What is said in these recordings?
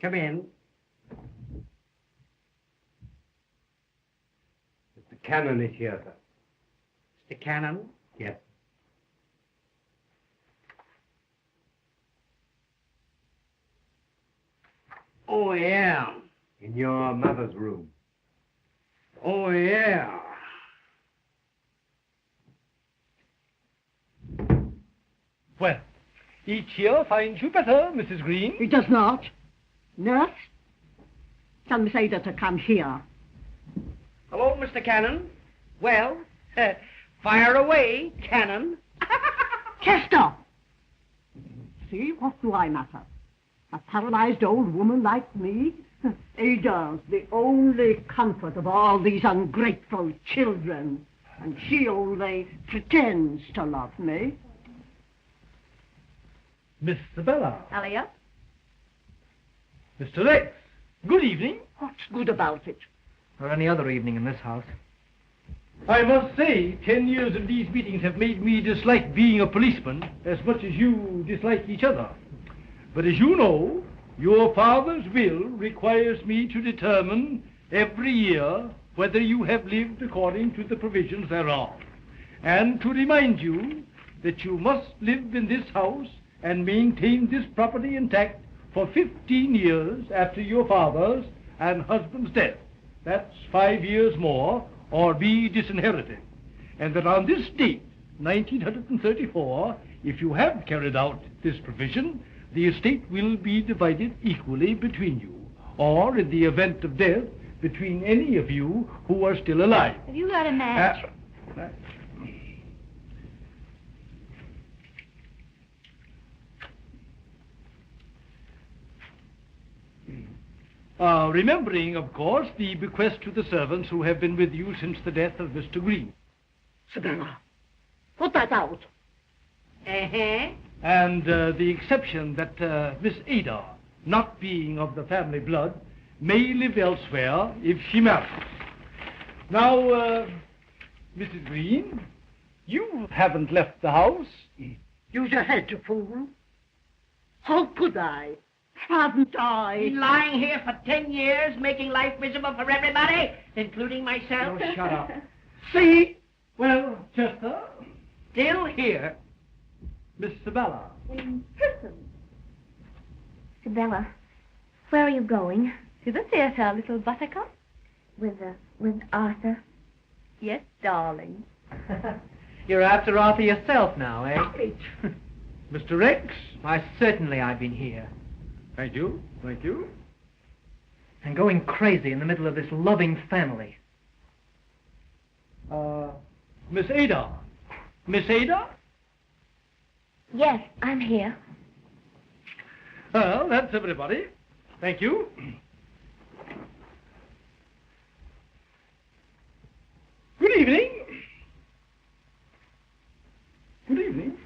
Come in. Mr. Cannon is here, sir. Mr. Cannon? Yes. Oh, yeah. In your mother's room. Oh, yeah. Well, each here finds you better, Mrs. Greene. It does not. Nurse, tell Miss Ada to come here. Hello, Mr. Cannon. Well, fire away, Cannon. Chester! See, what do I matter? A paralyzed old woman like me? Ada's the only comfort of all these ungrateful children. And she only pretends to love me. Miss Isabella. Elliot? Mr. Rex. Good evening. What's good about it? Or any other evening in this house. I must say, 10 years of these meetings have made me dislike being a policeman as much as you dislike each other. But as you know, your father's will requires me to determine every year whether you have lived according to the provisions thereof, and to remind you that you must live in this house and maintain this property intact for 15 years after your father's and husband's death. That's 5 years more, or be disinherited. And that on this date, 1934, if you have carried out this provision, the estate will be divided equally between you, or in the event of death, between any of you who are still alive. Have you got a match? Remembering, of course, the bequest to the servants who have been with you since the death of Mr. Greene. Savannah, put that out. Uh-huh. And the exception that Miss Ada, not being of the family blood, may live elsewhere if she marries. Now, Mrs. Greene, you haven't left the house. Use your head, you fool. How could I? Haven't I? Been lying here for 10 years, making life miserable for everybody, including myself. Oh, shut up. See? Well, Chester, Still here. Miss Isabella. In person. Isabella, where are you going? To the theater, little buttercup. With Arthur? Yes, darling. You're after Arthur yourself now, eh? Mr. Rex. Why, certainly I've been here. Thank you. Thank you. And going crazy in the middle of this loving family. Miss Ada. Miss Ada? Yes, I'm here. Well, that's everybody. Thank you. Good evening. Good evening.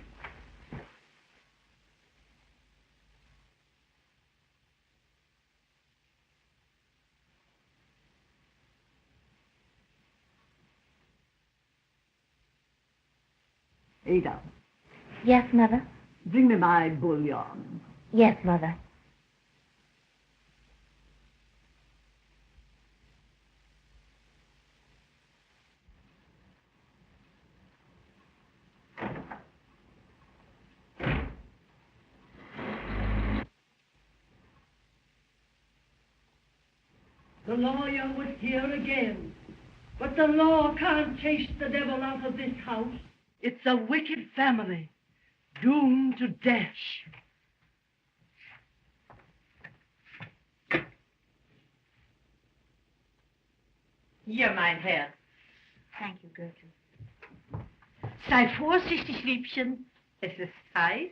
Ada, Yes, Mother? bring me my bouillon. Yes, Mother. The lawyer was here again. But the law can't chase the devil out of this house. It's a wicked family, doomed to death. Hier, mein Herr. Thank you, Gertrude. Sei vorsichtig, Liebchen. Es ist heiß.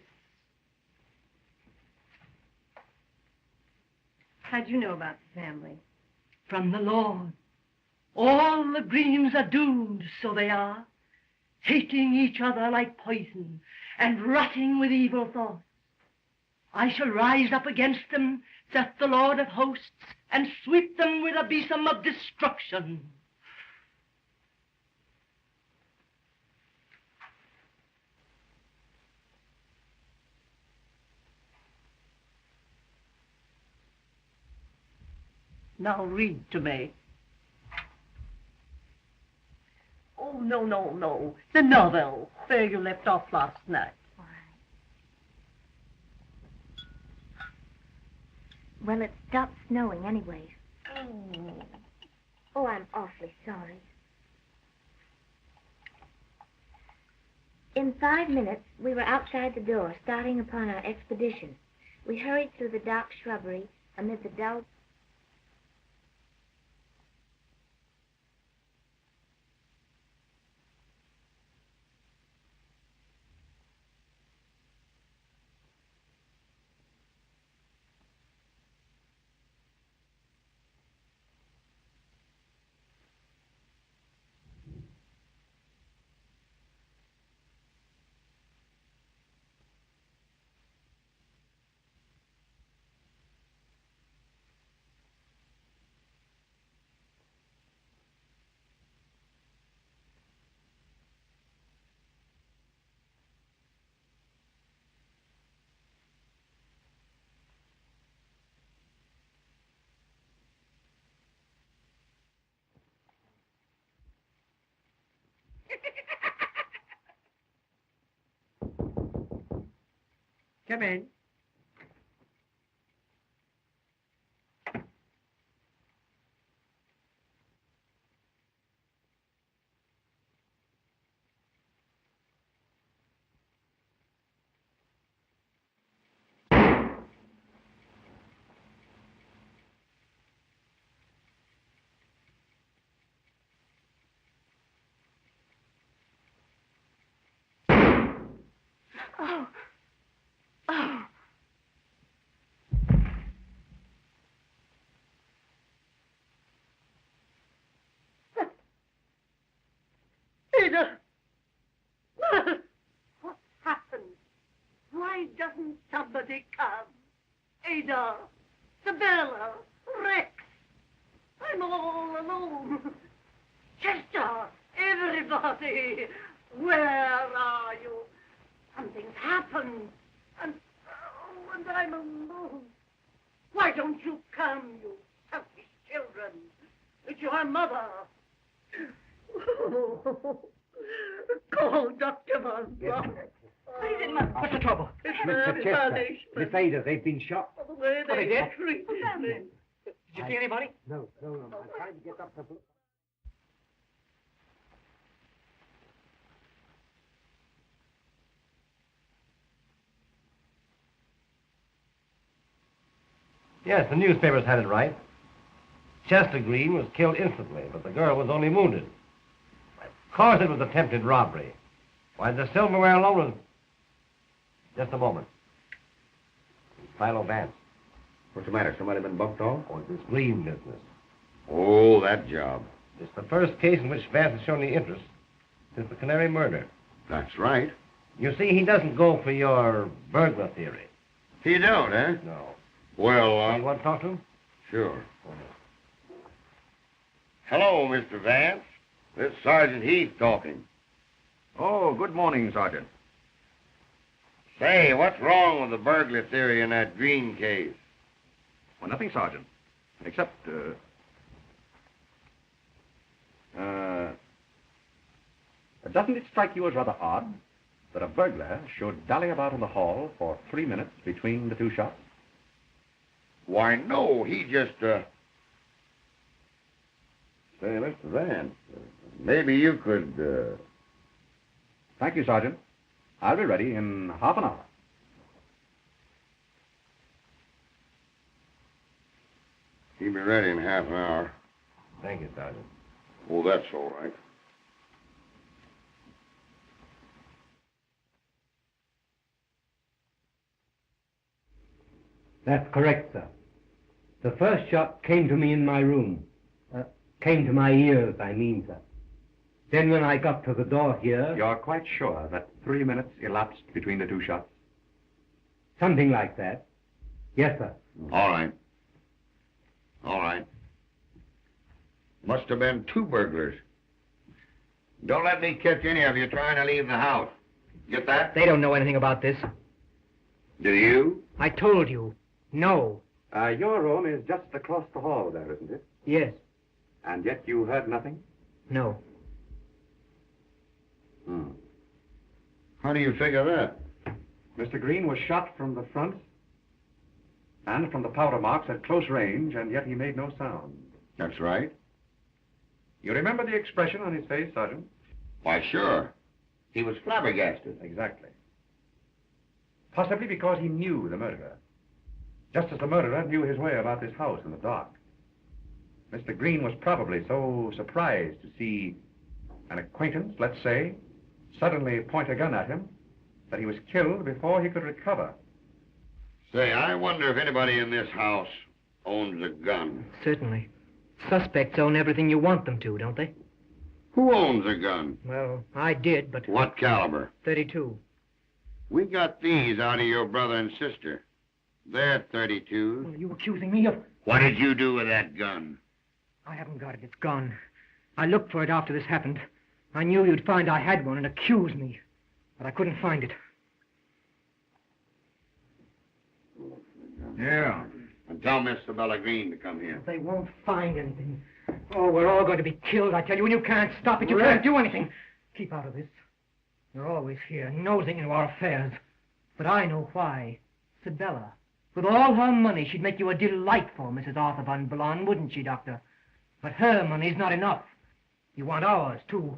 How'd you know about the family? From the Lord. All the Greenes are doomed, so they are. Hating each other like poison and rotting with evil thoughts. I shall rise up against them, saith the Lord of hosts, and sweep them with a besom of destruction. Now read to me. Oh, no. The novel, where you left off last night. All right. Well, it stopped snowing anyway. Oh, I'm awfully sorry. In 5 minutes, we were outside the door, starting upon our expedition. We hurried through the dark shrubbery amid the dull... Come in. Oh. Ada! What happened? Why doesn't somebody come? Ada! Sabella! Rex! I'm all alone. Chester! Everybody! Where are you? Something's happened. And I'm alone. Why don't you come, you selfish children? It's your mother. Call Dr. Monroe. What's the trouble? It's Mr. Chester, Miss Ada, they've been shot. The way they did? treated me. Did you see anybody? No. I'm trying to get Dr. Blue. Yes, the newspapers had it right. Chester Greene was killed instantly, but the girl was only wounded. Of course it was attempted robbery. Why, the silverware alone was... Just a moment. Philo Vance. What's the matter? Somebody been bumped off? Oh, this Greene business. Oh, that job. It's the first case in which Vance has shown any interest since the Canary murder. That's right. You see, he doesn't go for your burglar theory. You don't, eh? No. Well, You want to talk to him? sure. Hello, Mr. Vance. This Sergeant Heath talking. Oh, good morning, Sergeant. Say, what's wrong with the burglar theory in that Greene case? Well, nothing, Sergeant. Except, doesn't it strike you as rather odd that a burglar should dally about in the hall for 3 minutes between the two shots? Why, no, he just, Say, Mr. Vance, maybe you could, Thank you, Sergeant. I'll be ready in half an hour. He'll be ready in half an hour. Thank you, Sergeant. Oh, that's all right. That's correct, sir. The first shot came to me in my room. Came to my ears, I mean, sir. Then when I got to the door here... You're quite sure that 3 minutes elapsed between the two shots? Something like that. Yes, sir. All right. All right. Must have been two burglars. Don't let me catch any of you trying to leave the house. Get that? They don't know anything about this. Do you? I told you. No. Your room is just across the hall there, isn't it? Yes. And yet you heard nothing? No. How do you figure that? Mr. Greene was shot from the front and from the powder marks at close range, and yet he made no sound. That's right. You remember the expression on his face, Sergeant? Why, sure. He was flabbergasted. Exactly. Possibly because he knew the murderer. Just as the murderer knew his way about this house in the dark. Mr. Greene was probably so surprised to see an acquaintance, let's say, suddenly point a gun at him, that he was killed before he could recover. Say, I wonder if anybody in this house owns a gun. Certainly. Suspects own everything you want them to, don't they? Who owns a gun? Well, I did, but... What caliber? 32. We got these out of your brother and sister. They're 32s. Well, are you accusing me of... What did you do with that gun? I haven't got it. It's gone. I looked for it after this happened. I knew you'd find I had one and accuse me. But I couldn't find it. Yeah. And tell Miss Isabella Greene to come here. They won't find anything. Oh, we're all going to be killed, I tell you, and you can't stop it. You can't do anything. Keep out of this. You're always here, nosing into our affairs. But I know why. Isabella. With all her money, she'd make you a delightful Mrs. Arthur von Blon, wouldn't she, Doctor? But her money's not enough. You want ours, too.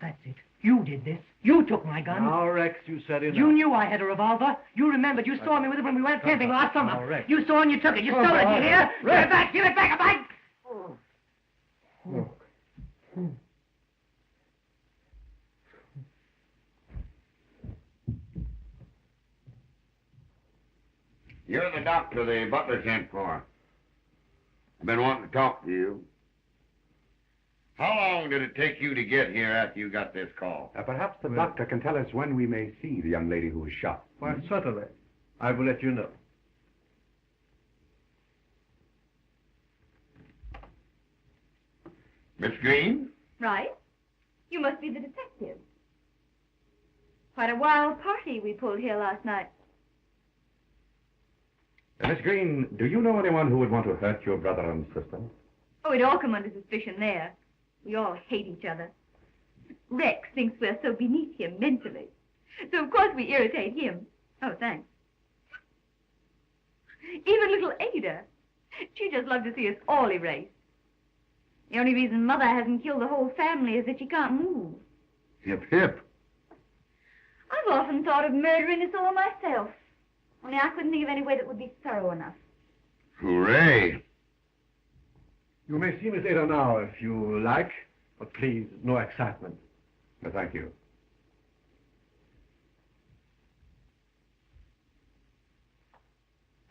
That's it. You did this. You took my gun. Now, Rex, you said enough. You knew I had a revolver. You remembered. You saw me with it when we went camping last summer. Now, Rex. You saw and you took it. You stole it. You hear? Give it back. Give it back. Mike. You're the doctor the butler sent for. I've been wanting to talk to you. How long did it take you to get here after you got this call? Perhaps the doctor can tell us when we may see the young lady who was shot. Why, certainly. I will let you know. Miss Greene? Right. You must be the detective. Quite a wild party we pulled here last night. Miss Greene, do you know anyone who would want to hurt your brother and sister? Oh, we'd all come under suspicion there. We all hate each other. Rex thinks we're so beneath him mentally. So, of course, we irritate him. Oh, thanks. Even little Ada. She just loved to see us all erased. The only reason Mother hasn't killed the whole family is that she can't move. Hip, hip. I've often thought of murdering us all myself. Only I couldn't think of any way that would be thorough enough. Hooray. You may see Miss Ada now if you like, but please, no excitement. Thank you.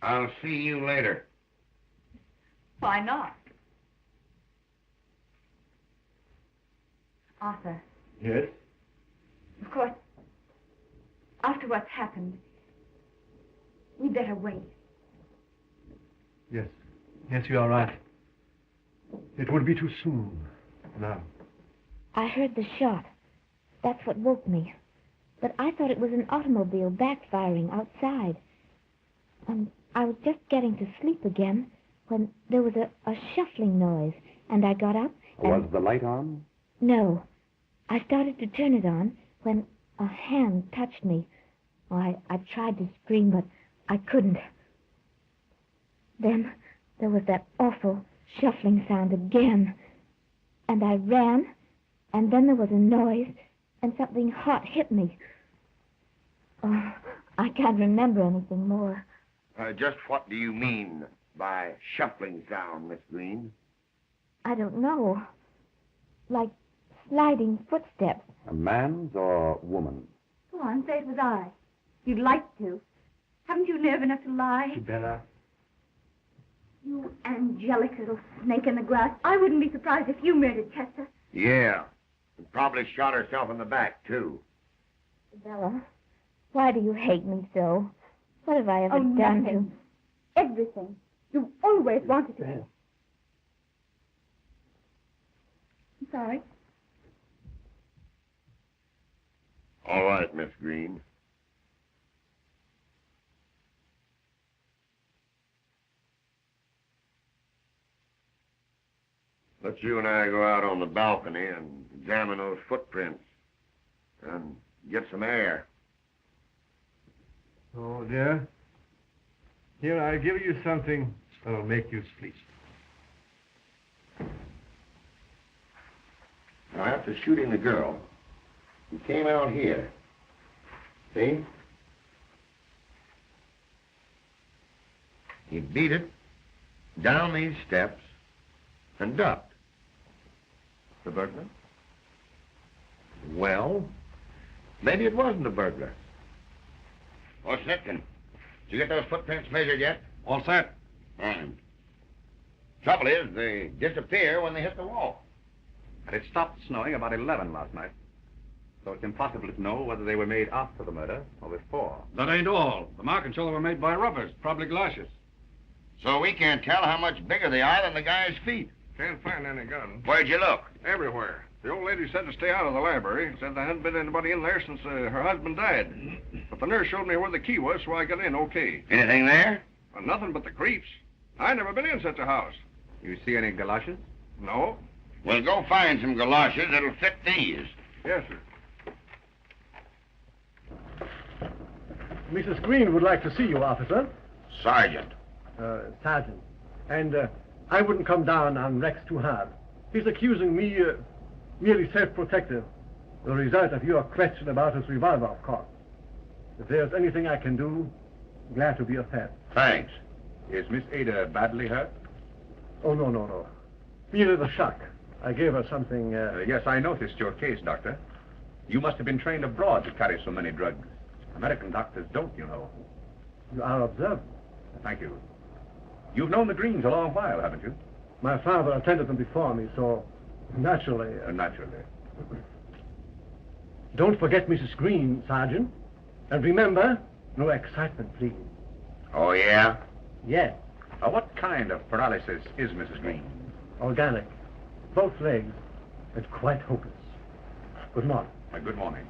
I'll see you later. Why not? Arthur. Yes? Of course, after what's happened, we'd better wait. Yes. Yes, you are right. It would be too soon now. I heard the shot. That's what woke me. But I thought it was an automobile backfiring outside. And I was just getting to sleep again when there was a shuffling noise, and I got up and... Was the light on? No. I started to turn it on when a hand touched me. Oh, I tried to scream, but I couldn't. Then there was that awful shuffling sound again. And I ran, and then there was a noise, and something hot hit me. Oh, I can't remember anything more. Just what do you mean by shuffling sound, Miss Greene? I don't know. Like sliding footsteps. A man's or woman? Go on, say it was I. You'd like to. Haven't you nerve enough to lie? Bella. You angelic little snake in the grass. I wouldn't be surprised if you murdered Chester. Yeah. And probably shot herself in the back, too. Bella, why do you hate me so? What have I ever done nothing. Everything. You've always wanted to. I'm sorry. All right, Miss Greene. Let's you and I go out on the balcony and examine those footprints and get some air. Oh, dear. Here, I give you something that'll make you sleep. Now, after shooting the girl, he came out here. See? He beat it down these steps and ducked. The burglar? Well, maybe it wasn't a burglar. Oh, Snitkin, did you get those footprints measured yet? All set. Fine. Trouble is, they disappear when they hit the wall. And it stopped snowing about 11 last night. So it's impossible to know whether they were made after the murder or before. That ain't all. The markings show they were made by robbers, probably galoshes. So we can't tell how much bigger they are than the guy's feet. Can't find any gun. Where'd you look? Everywhere. The old lady said to stay out of the library. Said there hadn't been anybody in there since her husband died. But the nurse showed me where the key was, so I got in okay. Anything there? Well, nothing but the creeps. I never been in such a house. You see any galoshes? No. Well, go find some galoshes that'll fit these. Yes, sir. Mrs. Greene would like to see you, officer. Sergeant. Sergeant. And I wouldn't come down on Rex too hard. He's accusing me merely self-protective. The result of your question about his revolver, of course. If there's anything I can do, glad to be of help. Thanks. Is Miss Ada badly hurt? Oh, no. Merely the shock. I gave her something... Yes, I noticed your case, Doctor. You must have been trained abroad to carry so many drugs. American doctors don't, you know. You are observant. Thank you. You've known the Greenes a long while, haven't you? My father attended them before me, so naturally... Naturally. Don't forget Mrs. Greene, Sergeant. And remember, no excitement, please. Oh, yeah? Yes. What kind of paralysis is Mrs. Greene? Organic. Both legs. It's quite hopeless. Good morning. Good morning.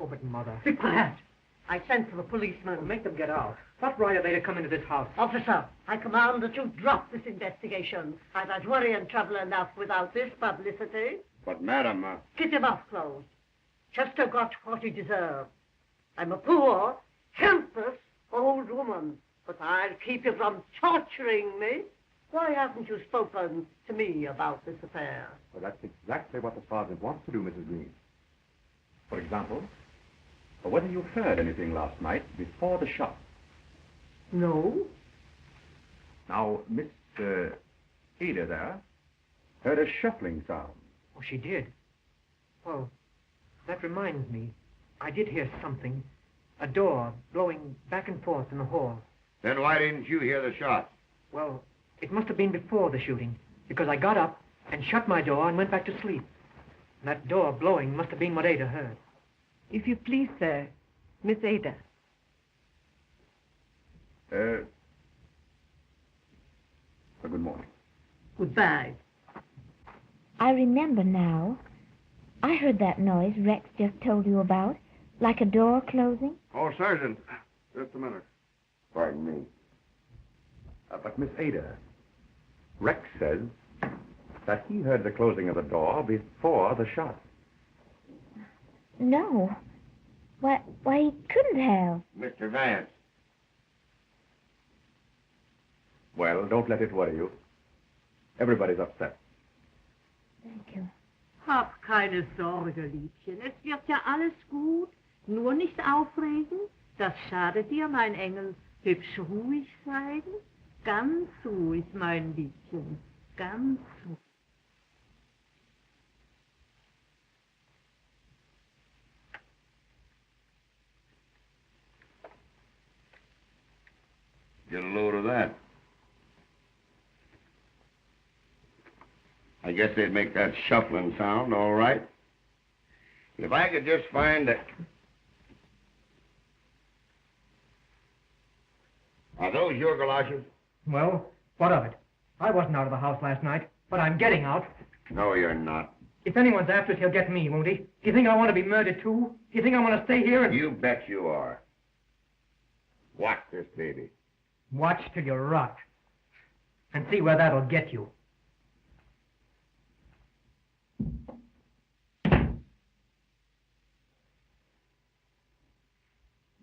Oh, but Mother. Be quiet. I sent for the policeman. Make them get out. What right are they to come into this house? Officer, I command that you drop this investigation. I've had worry and trouble enough without this publicity. But, madam, Get your mouth closed. Chester got what he deserved. I'm a poor, helpless old woman, but I'll keep you from torturing me. Why haven't you spoken to me about this affair? Well, that's exactly what the sergeant wants to do, Mrs. Greene. For example, whether you heard anything last night before the shot. No. Now, Miss Ada there heard a shuffling sound. Oh, she did. Well, that reminds me. I did hear something. A door blowing back and forth in the hall. then why didn't you hear the shot? Well, it must have been before the shooting, because I got up and shut my door and went back to sleep. And that door blowing must have been what Ada heard. If you please, sir, Miss Ada. Good morning. Goodbye. I remember now. I heard that noise Rex just told you about, like a door closing. Oh, Sergeant, just a minute. Pardon me. But Miss Ada, Rex says that he heard the closing of the door before the shot. No. Why, he couldn't have. Mr. Vance. Well, don't let it worry you. Everybody's upset. Thank you. Hab keine Sorge, Liebchen. Es wird ja alles gut. Nur nicht aufregen. Das schadet dir, mein Engel. Hübsch ruhig sein. Ganz ruhig, mein Liebchen. Ganz ruhig. Get a load of that. I guess they'd make that shuffling sound, all right. If I could just find a... Are those your galoshes? Well, what of it? I wasn't out of the house last night. But I'm getting out. No, you're not. If anyone's after us, he'll get me, won't he? Do you think I want to be murdered, too? Do you think I want to stay here and... You bet you are. Watch this baby. Watch till you rot. And see where that'll get you.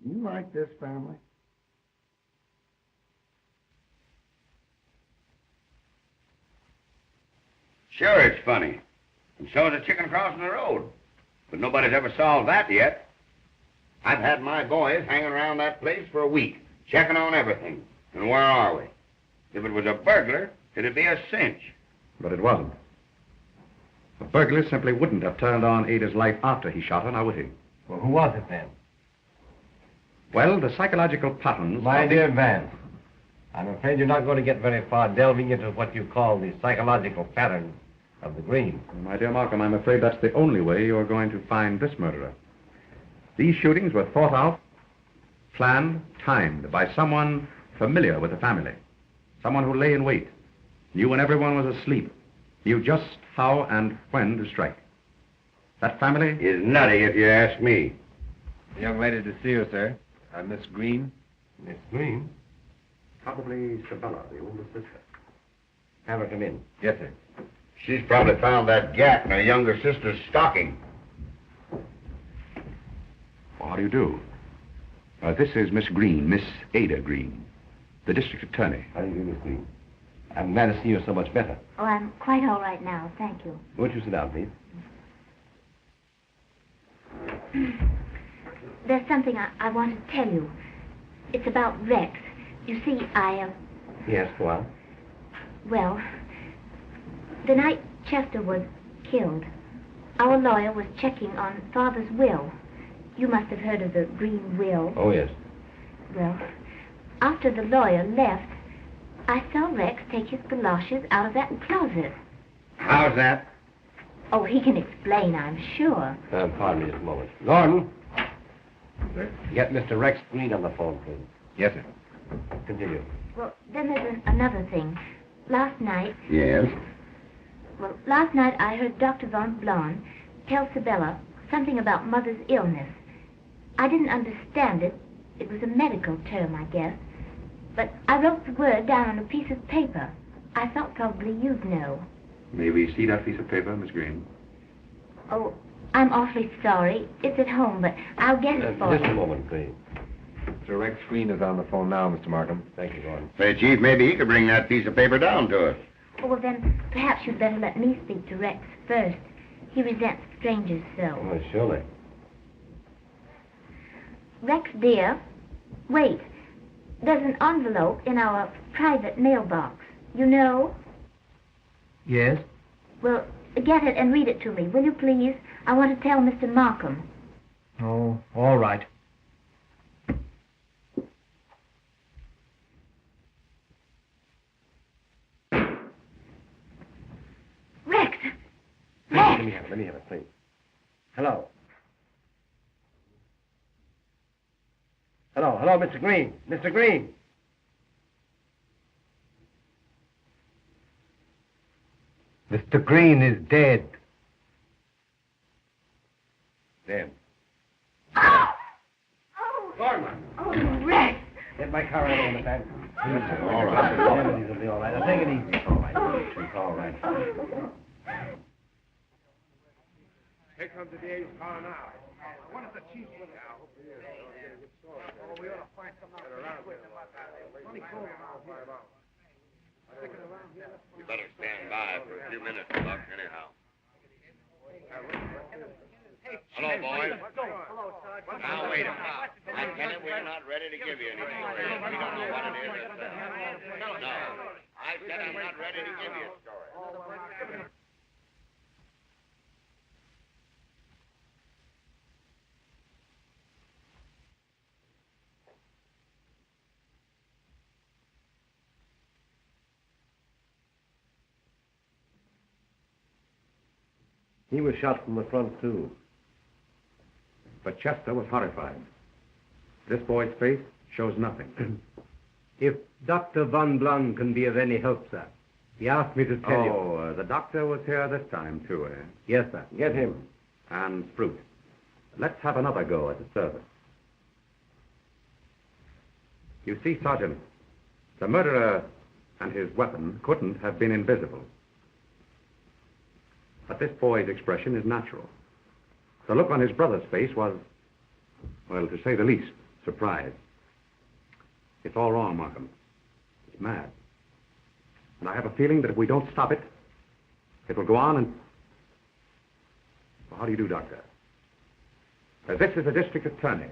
You like this family? Sure, it's funny. And so is a chicken crossing the road. But nobody's ever solved that yet. I've had my boys hanging around that place for a week, checking on everything. And where are we? If it was a burglar, it'd be a cinch. But it wasn't. The burglar simply wouldn't have turned on Ada's light after he shot her, now would he? Well, who was it then? Well, the psychological patterns... My dear Vance, I'm afraid you're not going to get very far delving into what you call the psychological patterns of the Greene. My dear Malcolm, I'm afraid that's the only way you're going to find this murderer. These shootings were thought out, planned, timed by someone familiar with the family. Someone who lay in wait, knew when everyone was asleep, knew just how and when to strike. That family is nutty, if you ask me. The young lady to see you, sir. I'm Miss Greene. Miss Greene? Probably Sabella, the older sister. Have her come in. Yes, sir. She's probably found that gap in her younger sister's stocking. Well, how do you do? This is Miss Greene, Miss Ada Greene, the district attorney. How do you do, Miss Greene? I'm glad to see you so much better. Oh, I'm quite all right now, thank you. Won't you sit down, please? There's something I want to tell you. It's about Rex. You see, Yes, go on. Well, the night Chester was killed, our lawyer was checking on Father's will. You must have heard of the Greene will. Oh, yes. Well, after the lawyer left, I saw Rex take his galoshes out of that closet. How's that? Oh, he can explain, I'm sure. Pardon me just a moment. Gordon. Sir? Get Mr. Rex Greene on the phone, please. Yes, sir. Continue. Well, then there's another thing. Last night... Yes? Well, last night I heard Dr. Von Blon tell Sabella something about Mother's illness. I didn't understand it. It was a medical term, I guess. But I wrote the word down on a piece of paper. I thought probably you'd know. May we see that piece of paper, Miss Greene? Oh, I'm awfully sorry. It's at home, but I'll get it for Just you. a moment, please. Sir Rex Greene is on the phone now, Mr. Markham. Thank you, Gordon. Say, Chief, maybe he could bring that piece of paper down to us. Oh, well, then perhaps you'd better let me speak to Rex first. He resents strangers so. Well, surely. Rex, dear, wait. There's an envelope in our private mailbox. You know? Yes? Well, get it and read it to me, will you please? I want to tell Mr. Markham. Oh, all right. Rex! Let me have it, please. Hello. Hello, Mr. Greene. Mr. Greene. Mr. Greene is dead. Dead. Oh! Gordon. Oh, Rex! Get my car out on the back. All right. It'll be all right. I'll take it easy. It's all right. It's all right. Here comes the DA's car now. What is the chief with it? Oh, we ought to find some out. You better stand by for a few minutes, Buck, anyhow. Hello, boys. Now, wait a minute. I tell you, we're not ready to give you anything. We don't know what it is. No. I said I'm not ready to give you a story. He was shot from the front, too. But Chester was horrified. This boy's face shows nothing. If Dr. Von Blon can be of any help, sir, He asked me to tell you. The doctor was here this time, too, eh? Yes, sir. Get him. And Fruit. Let's have another go at the service. You see, Sergeant, the murderer and his weapon couldn't have been invisible. But this boy's expression is natural. The look on his brother's face was, well, to say the least, surprise. It's all wrong, Markham. It's mad. And I have a feeling that if we don't stop it, it will go on and... Well, how do you do, Doctor? This is the district attorney,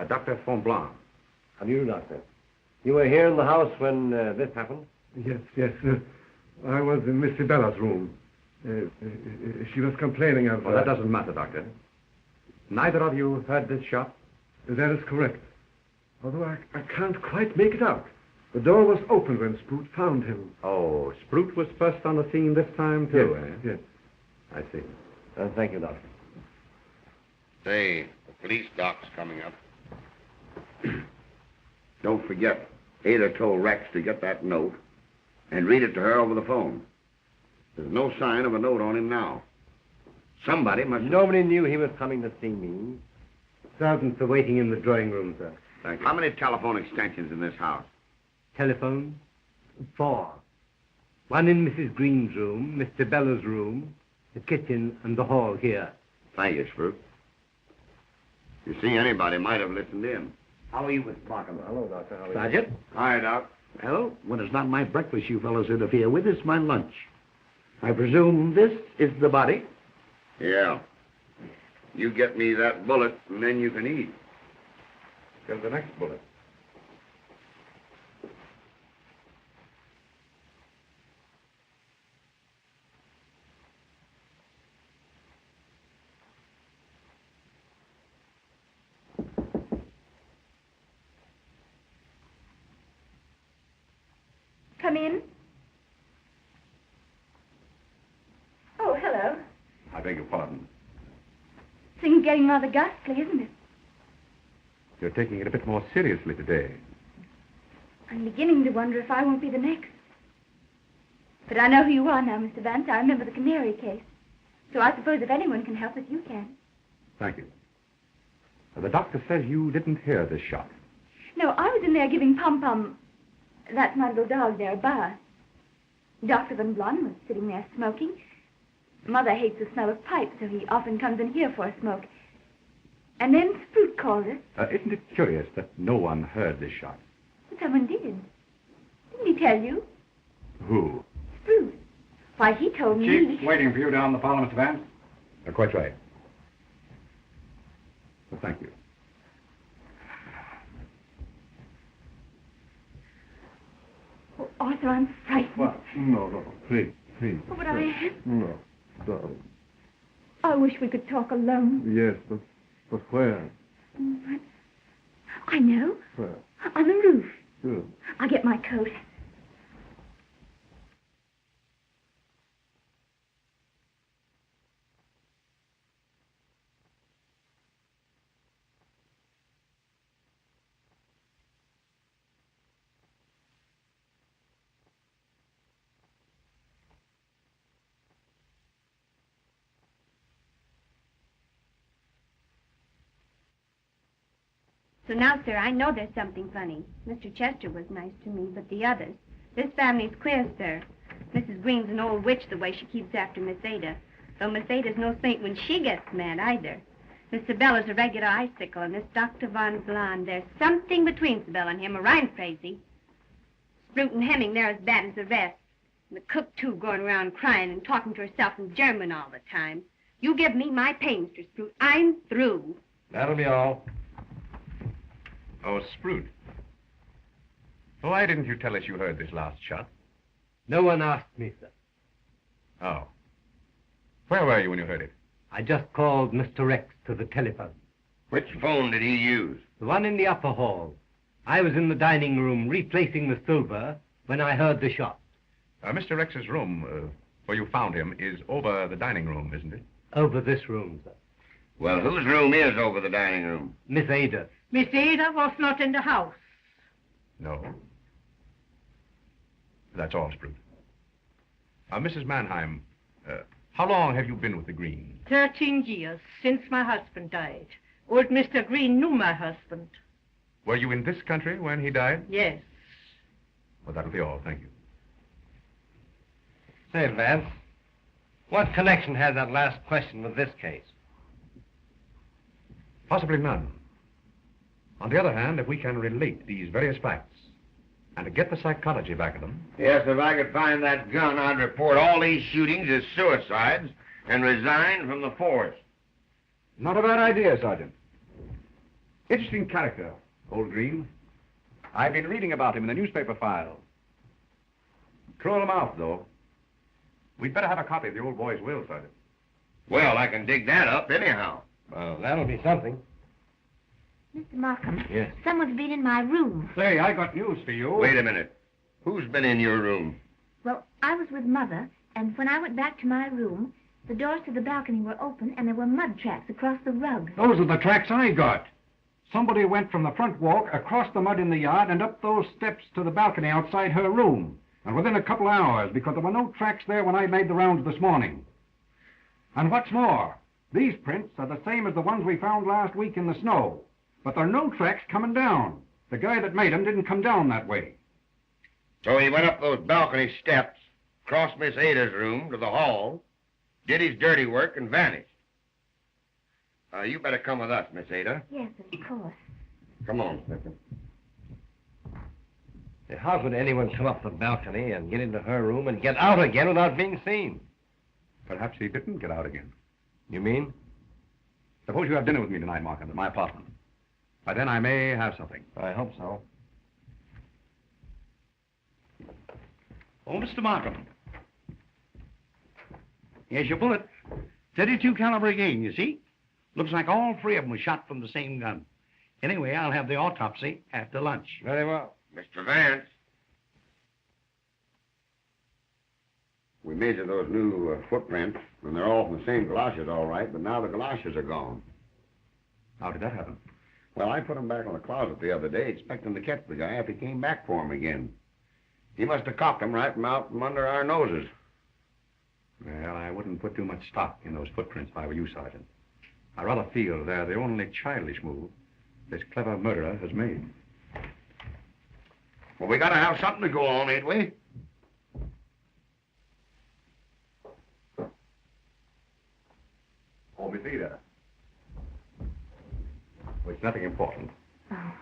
Dr. Fonblanc. How do you do, Doctor? You were here in the house when this happened? Yes. I was in Miss Sibella's room. She was complaining of... Well, that doesn't matter, Doctor. Neither of you heard this shot? That is correct. Although I can't quite make it out. The door was open when Sprout found him. Oh, Sprout was first on the scene this time, too, Yes. I see. Thank you, Doctor. Say, the police doc's coming up. Don't forget, Ada told Rex to get that note and read it to her over the phone. There's no sign of a note on him now. Somebody must... Nobody knew he was coming to see me. Servants are waiting in the drawing room, sir. Thank you. How many telephone extensions in this house? Telephone? 4. One in Mrs. Greene's room, Mr. Bella's room, the kitchen, and the hall here. Thank you, Sprout. You see, anybody might have listened in. How are you, Mr. Markham? Hello, Doctor. How are you? Sergeant? Hi, Doc. Well, when it's not my breakfast you fellows interfere with, it's my lunch. I presume this is the body? Yeah. You get me that bullet, and then you can eat. Till the next bullet. Come in. Oh, hello. I beg your pardon. Things getting rather ghastly, isn't it? You're taking it a bit more seriously today. I'm beginning to wonder if I won't be the next. But I know who you are now, Mr. Vance. I remember the canary case. So I suppose if anyone can help us, you can. Thank you. The doctor says you didn't hear this shot. No, I was in there giving Pom-Pom, that's my little dog there, a bath. Dr. Van Blon was sitting there smoking. Mother hates the smell of pipes, so he often comes in here for a smoke. And then Sprout called us. Isn't it curious that no one heard this shot? Someone did. Didn't he tell you? Who? Sprout. Why, he told me... Chief, waiting for you down the parlor, Mr. Vance. Quite right. Well, thank you. Oh, Arthur, I'm frightened. What? No, please. Oh, but I... No, darling. I wish we could talk alone. Yes, but where? I know. Where? On the roof. Good. I'll get my coat. So now, sir, I know there's something funny. Mr. Chester was nice to me, but the others. This family's queer, sir. Mrs. Greene's an old witch the way she keeps after Miss Ada. Though Miss Ada's no saint when she gets mad, either. Miss Sibella's a regular icicle, and this Dr. Von Blond, there's something between Sibella and him, or I'm crazy. Sprout and Hemming, they're as bad as the rest. And the cook, too, going around crying and talking to herself in German all the time. You give me my pay, Mr. Sprout. I'm through. That'll be all. Oh, Sprout. Why didn't you tell us you heard this last shot? No one asked me, sir. Oh. Where were you when you heard it? I just called Mr. Rex to the telephone. Which phone did he use? The one in the upper hall. I was in the dining room replacing the silver when I heard the shot. Mr. Rex's room, where you found him, is over the dining room, isn't it? Over this room, sir. Well, whose room is over the dining room? Miss Ada. Miss Ada was not in the house. No. That's all, Sprout. Mrs. Mannheim, how long have you been with the Greens? 13 years, since my husband died. Old Mr. Greene knew my husband. Were you in this country when he died? Yes. Well, that'll be all. Thank you. Say, Vance, what connection has that last question with this case? Possibly none. On the other hand, if we can relate these various facts and to get the psychology back of them... Yes, if I could find that gun, I'd report all these shootings as suicides and resign from the force. Not a bad idea, Sergeant. Interesting character, old Greene. I've been reading about him in the newspaper files. Cruel mouth, though. We'd better have a copy of the old boy's will, Sergeant. Well, I can dig that up anyhow. Well, that'll be something. Mr. Markham. Yes? Someone's been in my room. Say, I got news for you. Wait a minute. Who's been in your room? Well, I was with Mother, and when I went back to my room, the doors to the balcony were open, and there were mud tracks across the rug. Those are the tracks I got. Somebody went from the front walk across the mud in the yard and up those steps to the balcony outside her room. And within a couple of hours, because there were no tracks there when I made the rounds this morning. And what's more, these prints are the same as the ones we found last week in the snow. But there are no tracks coming down. The guy that made them didn't come down that way. So he went up those balcony steps, crossed Miss Ada's room to the hall, did his dirty work, and vanished. You better come with us, Miss Ada. Yes, of course. Come on, Smith. How could anyone come up the balcony and get into her room and get out again without being seen? Perhaps he didn't get out again. You mean? Suppose you have dinner with me tonight, Markham, at my apartment. By then I may have something. I hope so. Oh, Mr. Markham. Here's your bullet. 32 caliber again, you see? Looks like all three of them were shot from the same gun. Anyway, I'll have the autopsy after lunch. Very well. Mr. Vance. We measured those new footprints, and they're all from the same galoshes, all right, but now the galoshes are gone. How did that happen? Well, I put them back in the closet the other day, expecting to catch the guy if he came back for them again. He must have copped them right from out from under our noses. Well, I wouldn't put too much stock in those footprints if I were you, Sergeant. I rather feel they're the only childish move this clever murderer has made. Well, we gotta have something to go on, ain't we? Oh, Miss Ada. Well, it's nothing important. Oh,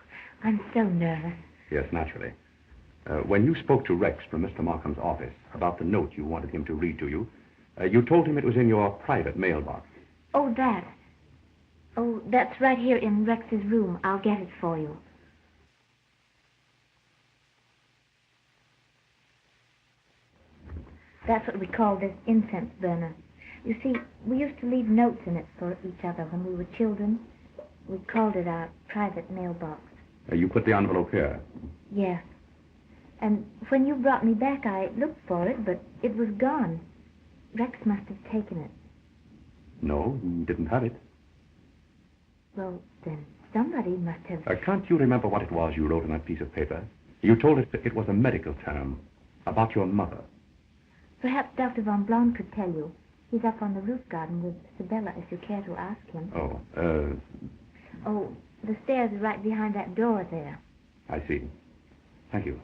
I'm so nervous. Yes, naturally. When you spoke to Rex from Mr. Markham's office about the note you wanted him to read to you, you told him it was in your private mailbox. Oh, that. Oh, that's right here in Rex's room. I'll get it for you. That's what we call this incense burner. You see, we used to leave notes in it for each other when we were children. We called it our private mailbox. You put the envelope here? Yes. And when you brought me back, I looked for it, but it was gone. Rex must have taken it. No, he didn't have it. Well, then somebody must have... Can't you remember what it was you wrote on that piece of paper? You told it it was a medical term about your mother. Perhaps Dr. Von Blond could tell you. He's up on the roof garden with Sibylla, if you care to ask him. Oh, the stairs are right behind that door there. I see. Thank you.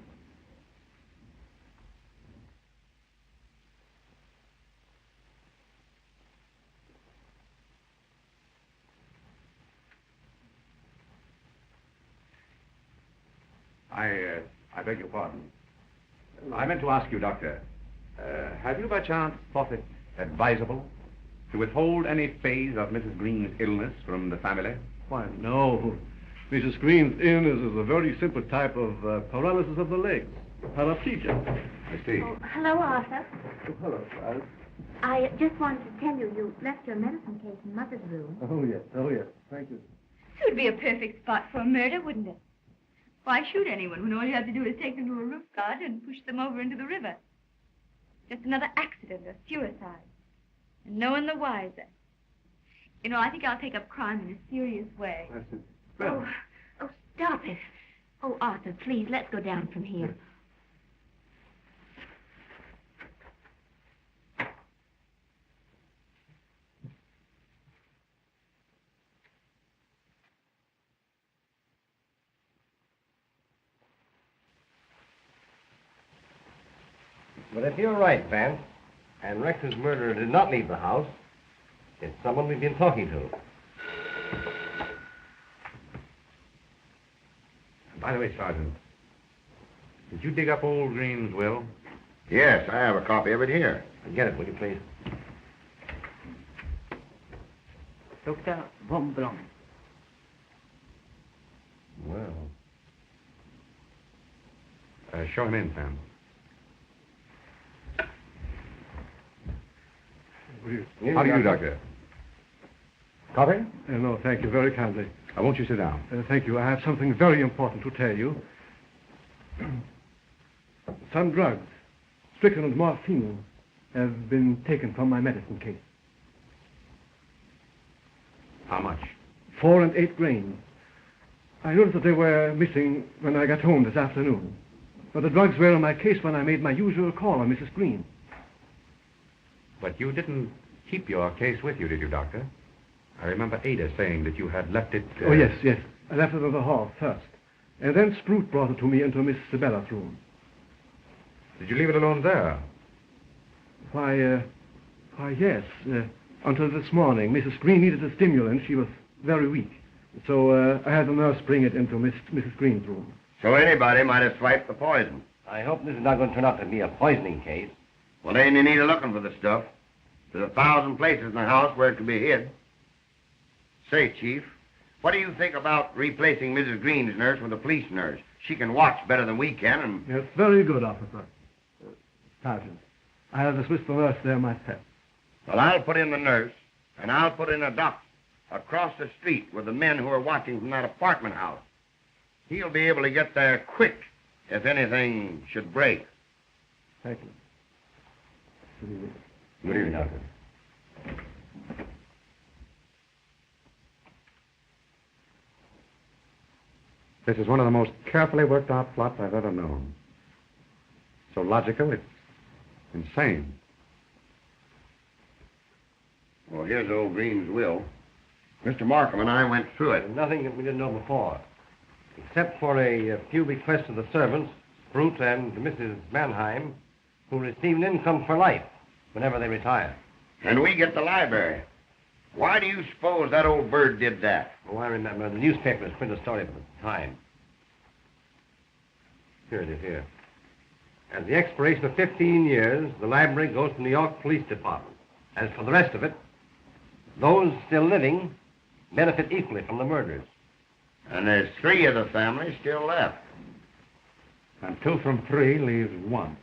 I beg your pardon. I meant to ask you, Doctor, have you by chance thought it advisable to withhold any phase of Mrs. Greene's illness from the family? Why, no. Mrs. Greene's illness is a very simple type of paralysis of the legs, paraplegia. I see. Oh, hello, Arthur. Oh, hello, Charles. I just wanted to tell you you left your medicine case in Mother's room. Oh, yes. Thank you. It would be a perfect spot for a murder, wouldn't it? Why shoot anyone when all you have to do is take them to a roof garden and push them over into the river? Just another accident or suicide. And no one the wiser. You know, I think I'll take up crime in a serious way. That's it. Well, Oh, stop it. Oh, Arthur, please, let's go down from here. But if you're right, Vance, and Rex's murderer did not leave the house, it's someone we've been talking to. By the way, Sergeant, did you dig up old Greene's will? Yes, I have a copy of it here. Get it, will you, please? Dr. Von Blom. Well. Show him in, Sam. How do you do, Doctor? Coffee? No, thank you very kindly. Won't you sit down? Thank you. I have something very important to tell you. Some drugs, strychnine and morphine, have been taken from my medicine case. How much? 4 and 8 grains. I noticed that they were missing when I got home this afternoon. But the drugs were in my case when I made my usual call on Mrs. Greene. But you didn't keep your case with you, did you, Doctor? I remember Ada saying that you had left it... Oh, yes. I left it in the hall first. And then Sprout brought it to me into Miss Sibella's room. Did you leave it alone there? Why, yes. Until this morning, Mrs. Greene needed a stimulant. She was very weak. So I had the nurse bring it into Mrs. Greene's room. So anybody might have swiped the poison. I hope this is not going to turn out to be a poisoning case. Well, ain't any need of looking for the stuff. There's 1,000 places in the house where it could be hid. Say, Chief, what do you think about replacing Mrs. Greene's nurse with a police nurse? She can watch better than we can, and... Yes, very good, officer. Sergeant, I'll dismiss the nurse there myself. Well, I'll put in the nurse, and I'll put in a doctor across the street with the men who are watching from that apartment house. He'll be able to get there quick if anything should break. Thank you. Good evening. Good evening, Doctor. This is one of the most carefully worked out plots I've ever known. So logical, it's insane. Well, here's old Greene's will. Mr. Markham and I went through it. There's nothing that we didn't know before, except for a few bequests of the servants, Sprout and Mrs. Mannheim, who receive an income for life whenever they retire. And we get the library. Why do you suppose that old bird did that? Oh, I remember. The newspapers printed a story at the time. Here it is, here. At the expiration of 15 years, the library goes to the New York Police Department. As for the rest of it, those still living benefit equally from the murders. And there's 3 of the family still left. And 2 from 3 leaves 1.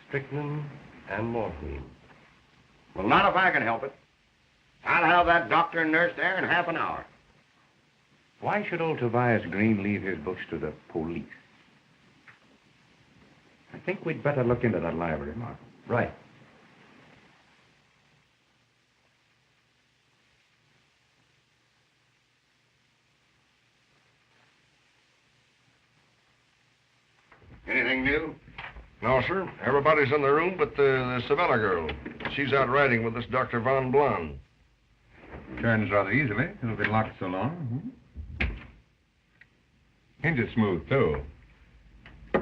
Strychnine and morphine. Well, not if I can help it. I'll have that doctor and nurse there in half an hour. Why should old Tobias Greene leave his books to the police? I think we'd better look into that library, Mark. Right. Anything new? No, sir. Everybody's in the room but the Sabella girl. She's out riding with this Dr. Von Blum. Turns rather easily. It'll be locked so long. Hinges smooth, too.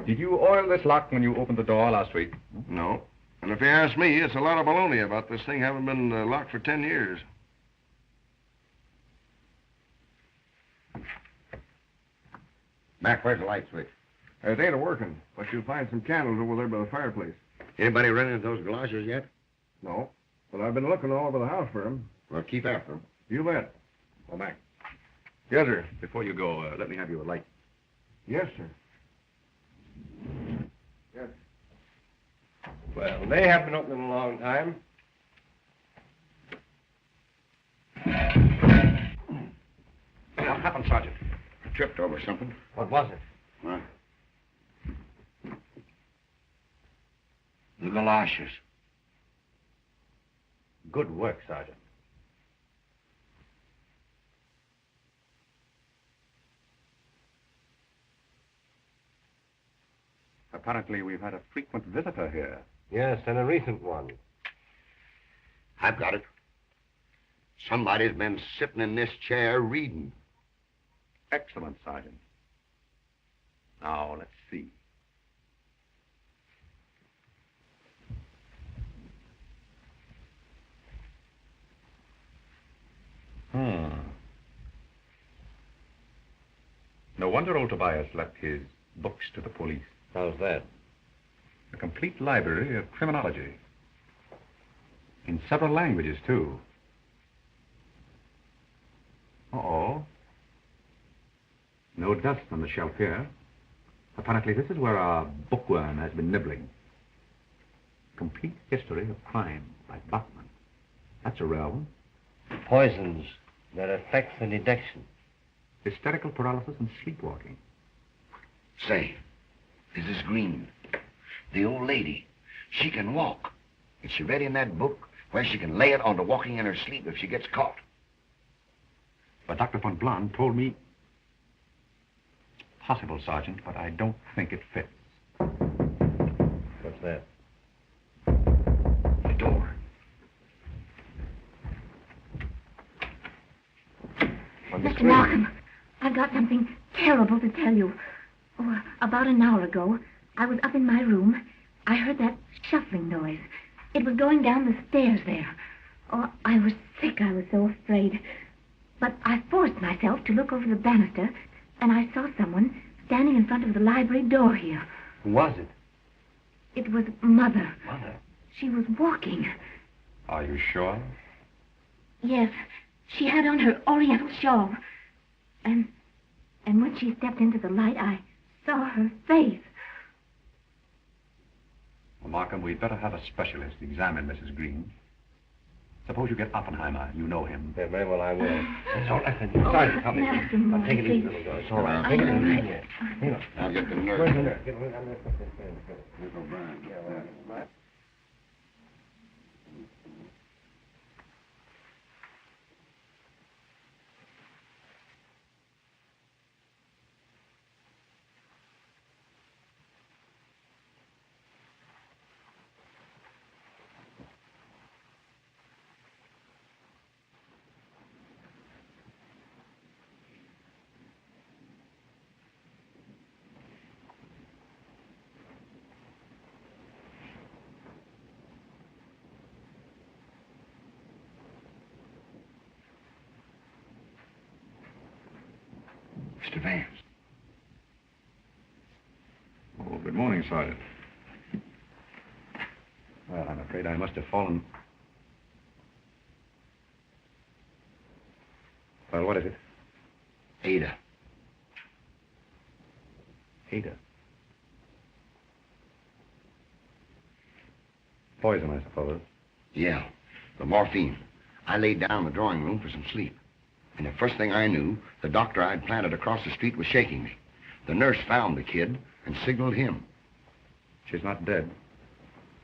Did you oil this lock when you opened the door last week? No. And if you ask me, it's a lot of baloney about this thing having been locked for 10 years. Mac, where's the light switch? It ain't a-working, but you'll find some candles over there by the fireplace. Anybody run into those galoshes yet? No. But I've been looking all over the house for them. Well, keep after them. You bet. Oh, Mac, Yes, sir. before you go, let me have you a light. Yes, sir. Yes. Well, they have been open in a long time. What happened, Sergeant? Tripped over something. What was it? What? The galoshes. Good work, Sergeant. Apparently, we've had a frequent visitor here. Yes, and a recent one. I've got it. Somebody's been sitting in this chair reading. Excellent, Sergeant. Now, let's see. wonder old Tobias left his books to the police. How's that? A complete library of criminology. In several languages, too. Uh-oh. No dust on the shelf here. Apparently, this is where our bookworm has been nibbling. Complete History of Crime by Bachman. That's a rare one. Poisons that affect the deduction. Hysterical paralysis and sleepwalking. Say, Mrs. Greene, the old lady, she can walk. And she read in that book where she can lay it on to walking in her sleep if she gets caught. But Dr. von Blon told me... It's possible, Sergeant, but I don't think it fits. What's that? The door. Mr. Markham, I've got something terrible to tell you. Oh, about an hour ago, I was up in my room. I heard that shuffling noise. It was going down the stairs there. Oh, I was sick. I was so afraid. But I forced myself to look over the banister, and I saw someone standing in front of the library door here. Who was it? It was Mother. Mother? She was walking. Are you sure? Yes. She had on her oriental shawl. And when she stepped into the light, I saw her face. Well, Markham, we'd better have a specialist examine Mrs. Greene. Suppose you get Oppenheimer. You know him. Yeah, very well, I will. It's all right. Sergeant, come in. I'll take it easy, little girl. It's all right. Take it easy. Hang on. I'll get the nurse. Where's the nurse? Miss O'Brien. Yeah. Mr. Vance. Oh, good morning, Sergeant. Well, I'm afraid I must have fallen... Well, what is it? Ada. Ada. Poison, I suppose. Yeah, the morphine. I laid down in the drawing room for some sleep. And the first thing I knew, the doctor I'd planted across the street was shaking me. The nurse found the kid and signaled him. She's not dead?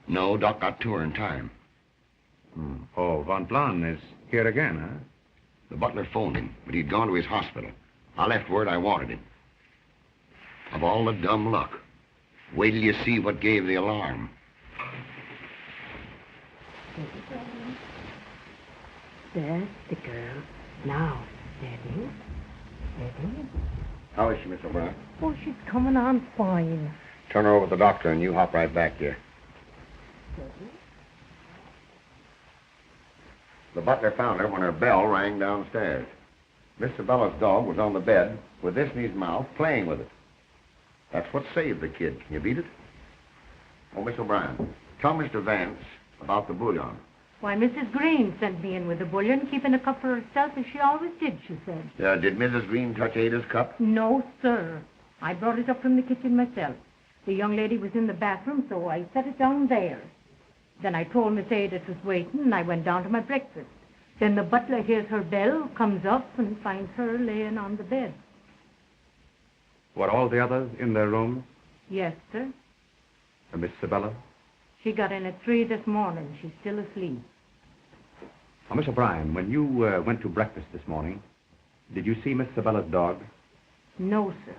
No, Doc got to her in time. Oh, von Blon is here again, huh? The butler phoned him, but he'd gone to his hospital. I left word I wanted him. Of all the dumb luck. Wait till you see what gave the alarm. That's the girl. Now, steady. Steady. How is she, Miss O'Brien? Oh, she's coming on fine. Turn her over to the doctor and you hop right back here. Steady. The butler found her when her bell rang downstairs. Miss Sabella's dog was on the bed with this in his mouth, playing with it. That's what saved the kid. Can you beat it? Oh, Miss O'Brien, tell Mr. Vance about the bouillon. Why, Mrs. Greene sent me in with the bouillon, keeping a cup for herself as she always did, she said. Did Mrs. Greene touch Ada's cup? No, sir. I brought it up from the kitchen myself. The young lady was in the bathroom, so I set it down there. Then I told Miss Ada it was waiting, and I went down to my breakfast. Then the butler hears her bell, comes up, and finds her laying on the bed. Were all the others in their rooms? Yes, sir. And Miss Sabella? She got in at 3 this morning. She's still asleep. Now, Miss O'Brien, when you went to breakfast this morning, did you see Miss Sabella's dog? No, sir.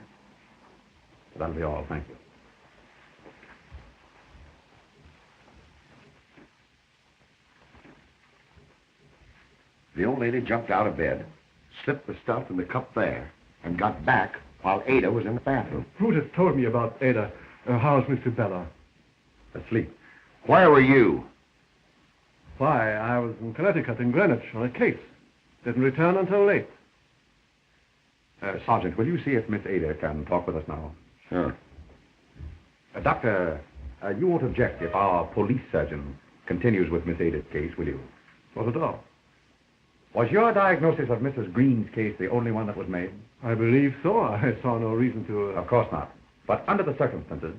That'll be all. Thank you. The old lady jumped out of bed, slipped the stuff in the cup there, and got back while Ada was in the bathroom. Brutus told me about Ada. How's Miss Sabella? Asleep. Where were you? Why, I was in Connecticut, in Greenwich, on a case. Didn't return until late. Sergeant, will you see if Miss Ada can talk with us now? Sure. Doctor, you won't object if our police surgeon continues with Miss Ada's case, will you? Not at all. Was your diagnosis of Mrs. Greene's case the only one that was made? I believe so. I saw no reason to... Of course not. But under the circumstances,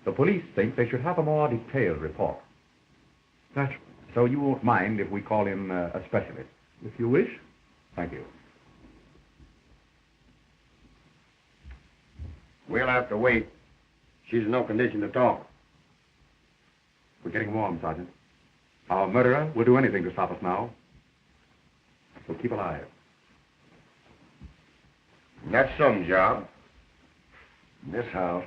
the police think they should have a more detailed report. Naturally. So you won't mind if we call in a specialist? If you wish. Thank you. We'll have to wait. She's in no condition to talk. We're getting warm, Sergeant. Our murderer will do anything to stop us now. So keep alive. That's some job. This house.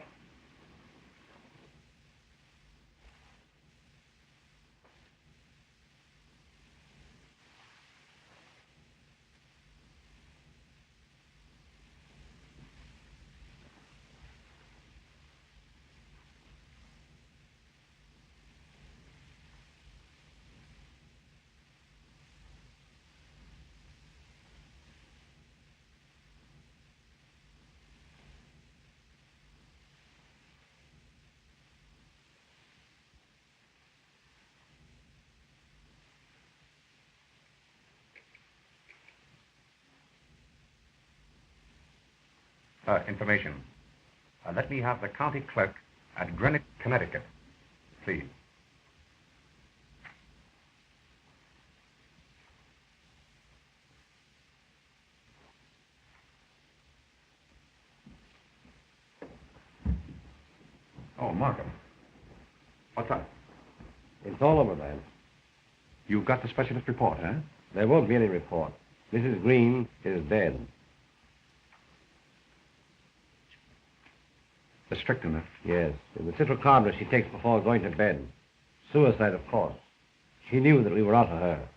Information. Let me have the county clerk at Greene, Connecticut, please. Oh, Markham. What's up? It's all over, man. You've got the specialist report, huh? There won't be any report. Mrs. Greene is dead. The strychnine. Yes. The citrocarbon she takes before going to bed. Suicide, of course. She knew that we were out for her.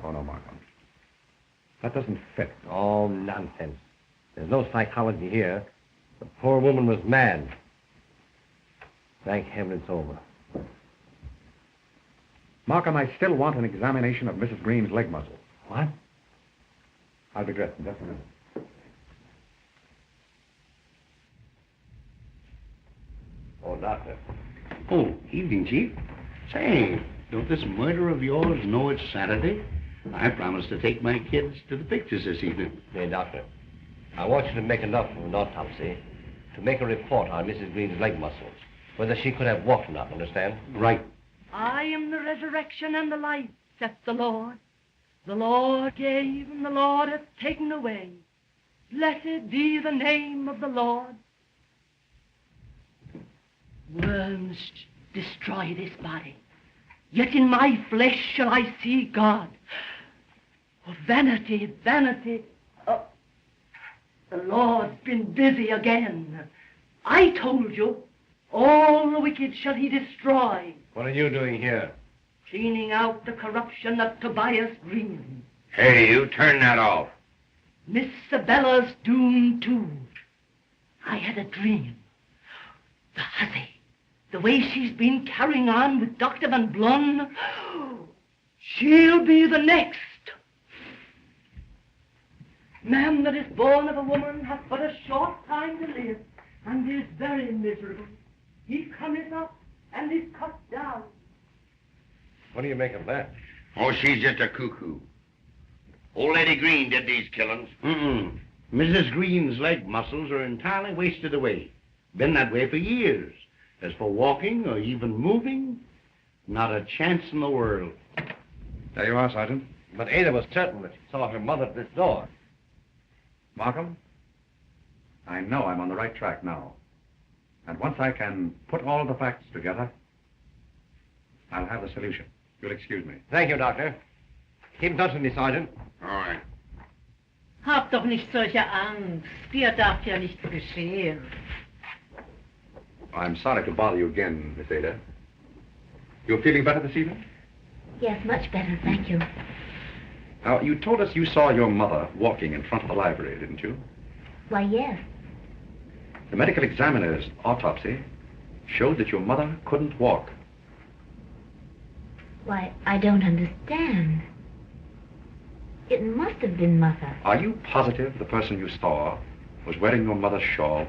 Oh, no, Markham. That doesn't fit. Oh, nonsense. There's no psychology here. The poor woman was mad. Thank heaven it's over. Markham, I still want an examination of Mrs. Greene's leg muscle. What? I'll be dressed in just a minute. Oh, Doctor. Oh, evening, Chief. Say, don't this murder of yours know it's Saturday? I promised to take my kids to the pictures this evening. Hey, Doctor, I want you to make enough of an autopsy to make a report on Mrs. Greene's leg muscles, whether she could have walked or not, understand? Right. I am the resurrection and the life, saith the Lord. The Lord gave and the Lord hath taken away. Blessed be the name of the Lord. Worms destroy this body, yet in my flesh shall I see God. Oh, vanity, vanity. Oh, the Lord's been busy again. I told you, all the wicked shall he destroy. What are you doing here? Cleaning out the corruption of Tobias Greene. Hey, you, turn that off. Miss Sabella's doomed too. I had a dream. The hussy, the way she's been carrying on with Dr. Van Blon, she'll be the next. Man that is born of a woman hath but a short time to live, and is very miserable. He cometh up and is cut down. What do you make of that? Oh, she's just a cuckoo. Old Lady Greene did these killings. Mm-mm. Mrs. Greene's leg muscles are entirely wasted away. Been that way for years. As for walking or even moving, not a chance in the world. There you are, Sergeant. But Ada was certain that she saw her mother at this door. Markham, I know I'm on the right track now. And once I can put all the facts together, I'll have the solution. You'll excuse me. Thank you, Doctor. Keep in touch with me, Sergeant. All right. Hab doch nicht solche Angst. Dir darf ja nichts geschehen. I'm sorry to bother you again, Miss Ada. You're feeling better this evening? Yes, much better, thank you. Now, you told us you saw your mother walking in front of the library, didn't you? Why, yes. The medical examiner's autopsy showed that your mother couldn't walk. Why, I don't understand. It must have been Mother. Are you positive the person you saw was wearing your mother's shawl?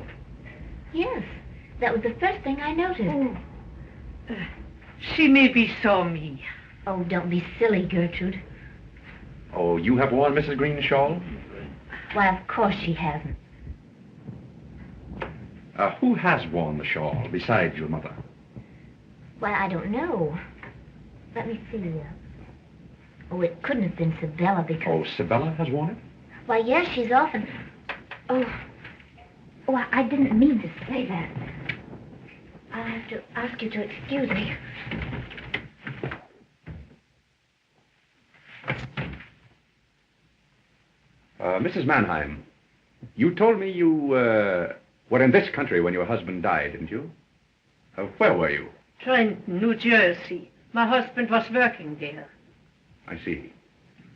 Yes, that was the first thing I noticed. Oh. She maybe saw me. Oh, don't be silly, Gertrude. Oh, you have worn Mrs. Greene's shawl? Why, of course she hasn't. Who has worn the shawl besides your mother? Why, I don't know. Let me see. Oh, it couldn't have been Sabella because... Oh, Sabella has worn it? Why, yes, she's often... Oh, I didn't mean to say that. I'll have to ask you to excuse me. Mrs. Mannheim, you told me you were in this country when your husband died, didn't you? Where were you? Trenton, New Jersey. My husband was working there. I see.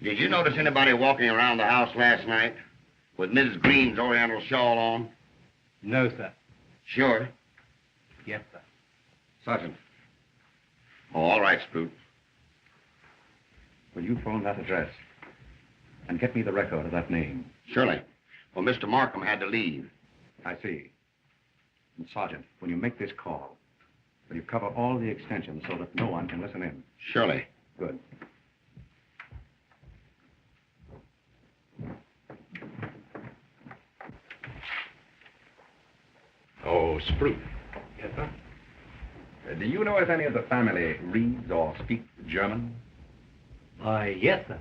Did you notice anybody walking around the house last night with Mrs. Greene's oriental shawl on? No, sir. Sure? Yes, sir. Sergeant. Oh, all right, Sprout. Will you phone that address and get me the record of that name? Surely. Well, Mr. Markham had to leave. I see. And Sergeant, when you make this call, will you cover all the extensions so that no one can listen in? Surely. Good. Oh, Sprout. Yes, sir. Do you know if any of the family reads or speaks German? Why, yes, sir.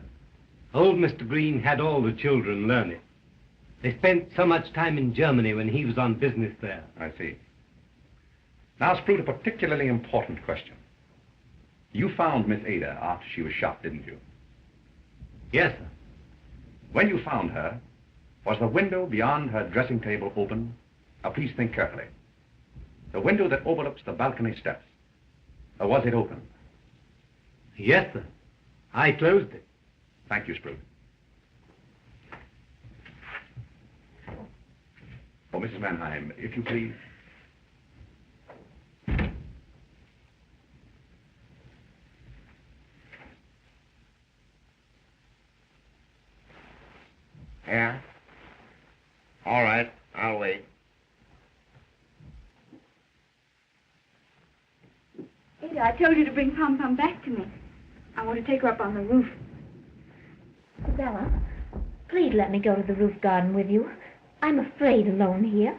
Old Mr. Greene had all the children learn it. They spent so much time in Germany when he was on business there. I see. Now, Sprout, a particularly important question. You found Miss Ada after she was shot, didn't you? Yes, sir. When you found her, was the window beyond her dressing table open? Now, please think carefully. The window that overlooks the balcony steps. Or was it open? Yes, sir. I closed it. Thank you, Sprout. Oh, Mrs. Mannheim, if you please. Yeah? All right, I'll wait. Ada, I told you to bring Pom Pom back to me. I want to take her up on the roof. Sabella, please let me go to the roof garden with you. I'm afraid alone here.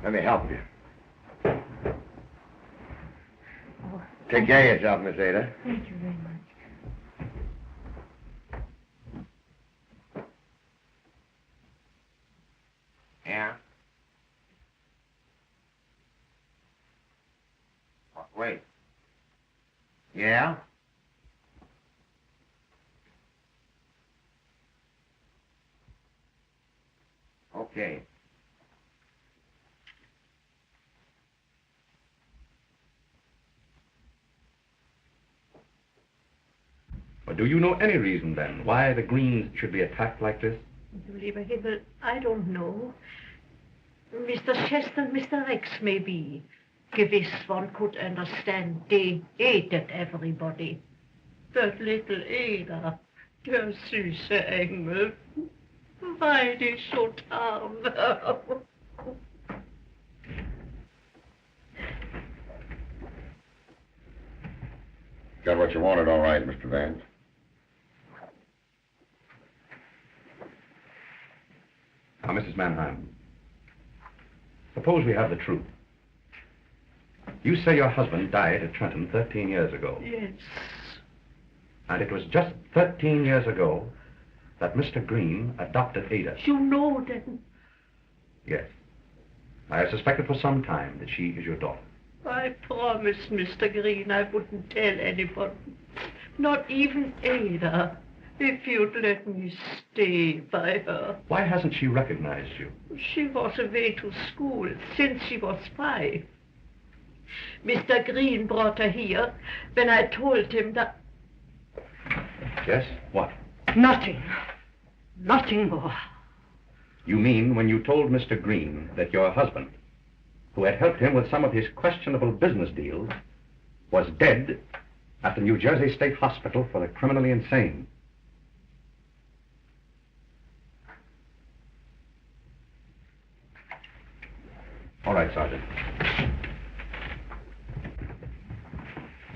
Let me help you. Oh, Take care of yourself, Miss Ada. thank you very much. Yeah? Wait. Yeah? Okay. But do you know any reason, then, why the Greenes should be attacked like this? Du lieber Himmel, I don't know. Mr. Chester and Mr. Rex, maybe. Gewiss, one could understand. They hated everybody. But little Ada, der süße Engel, why they so arm? Got what you wanted, all right, Mr. Vance. Now, Mrs. Mannheim, suppose we have the truth. You say your husband died at Trenton 13 years ago. Yes. And it was just 13 years ago that Mr. Greene adopted Ada. You know then. Yes. I have suspected for some time that she is your daughter. I promised Mr. Greene I wouldn't tell anyone. Not even Ada. If you'd let me stay by her. Why hasn't she recognized you? She was away to school since she was 5. Mr. Greene brought her here when I told him that... Yes? What? Nothing. Nothing more. You mean when you told Mr. Greene that your husband, who had helped him with some of his questionable business deals, was dead, at the New Jersey State Hospital for the criminally insane. All right, Sergeant.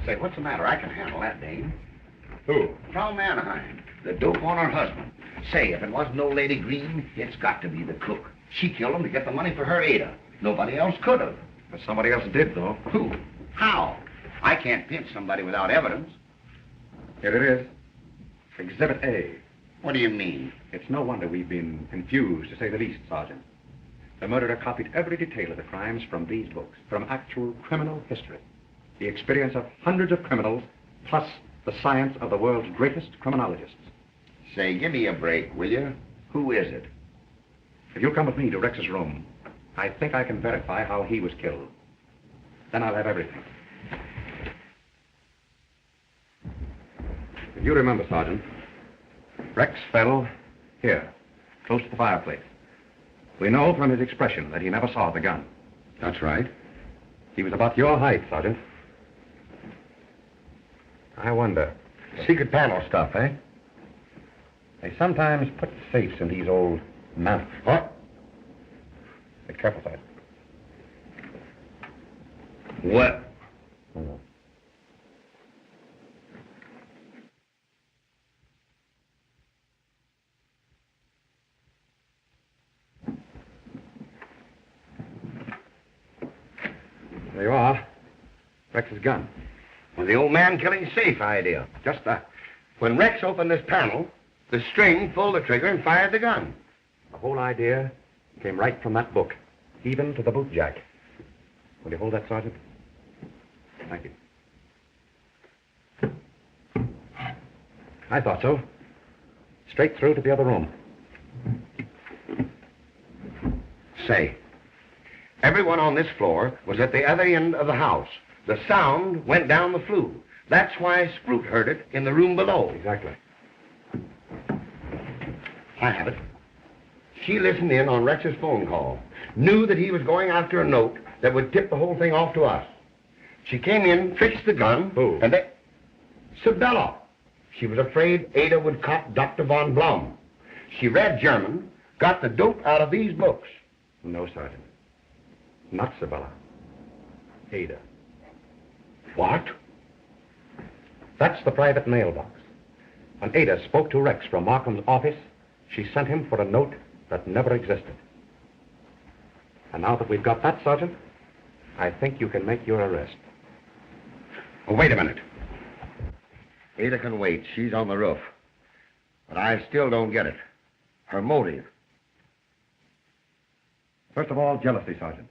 Say, what's the matter? I can handle that, Dane. Who? Frau Mannheim, the dope on her husband. Say, if it wasn't old Lady Greene, it's got to be the cook. She killed him to get the money for her Ada. Nobody else could have. But somebody else did, though. Who? How? I can't pinch somebody without evidence. Here it is. Exhibit A. What do you mean? It's no wonder we've been confused, to say the least, Sergeant. The murderer copied every detail of the crimes from these books, from actual criminal history. The experience of hundreds of criminals, plus the science of the world's greatest criminologists. Say, give me a break, will you? Who is it? If you'll come with me to Rex's room, I think I can verify how he was killed. Then I'll have everything. If you remember, Sergeant, Rex fell here, close to the fireplace. We know from his expression that he never saw the gun. That's right. He was about your height, Sergeant. I wonder. Secret panel stuff, eh? They sometimes put safes in these old mounts. What? Be careful, Sergeant. What? Oh. There you are. Rex's gun. Well, the old man killing safe idea. Just that. When Rex opened this panel, the string pulled the trigger and fired the gun. The whole idea came right from that book, even to the boot jack. Will you hold that, Sergeant? Thank you. I thought so. Straight through to the other room. Say, everyone on this floor was at the other end of the house. The sound went down the flue. That's why Sprout heard it in the room below. Exactly. I have it. She listened in on Rex's phone call. Knew that he was going after a note that would tip the whole thing off to us. She came in, fixed the gun. Who? And they... Sabella. She was afraid Ada would cop Dr. von Blum. She read German, got the dope out of these books. No, Sergeant. Not Sabella. Ada. What? That's the private mailbox. When Ada spoke to Rex from Markham's office, she sent him for a note that never existed. And now that we've got that, Sergeant, I think you can make your arrest. Oh, wait a minute. Ada can wait. She's on the roof. But I still don't get it. Her motive. First of all, jealousy, Sergeant.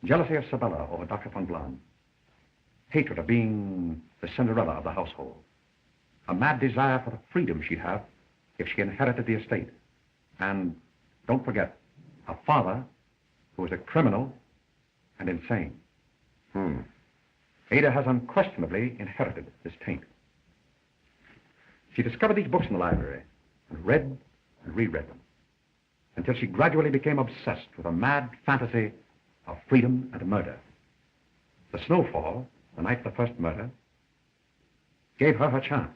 Jealousy of Sabella over Dr. von Blum. Hatred of being the Cinderella of the household. A mad desire for the freedom she'd have if she inherited the estate. And don't forget, a father who is a criminal and insane. Ada has unquestionably inherited this taint. She discovered these books in the library and read and reread them until she gradually became obsessed with a mad fantasy of freedom and murder. The snowfall, the night of the first murder, gave her her chance.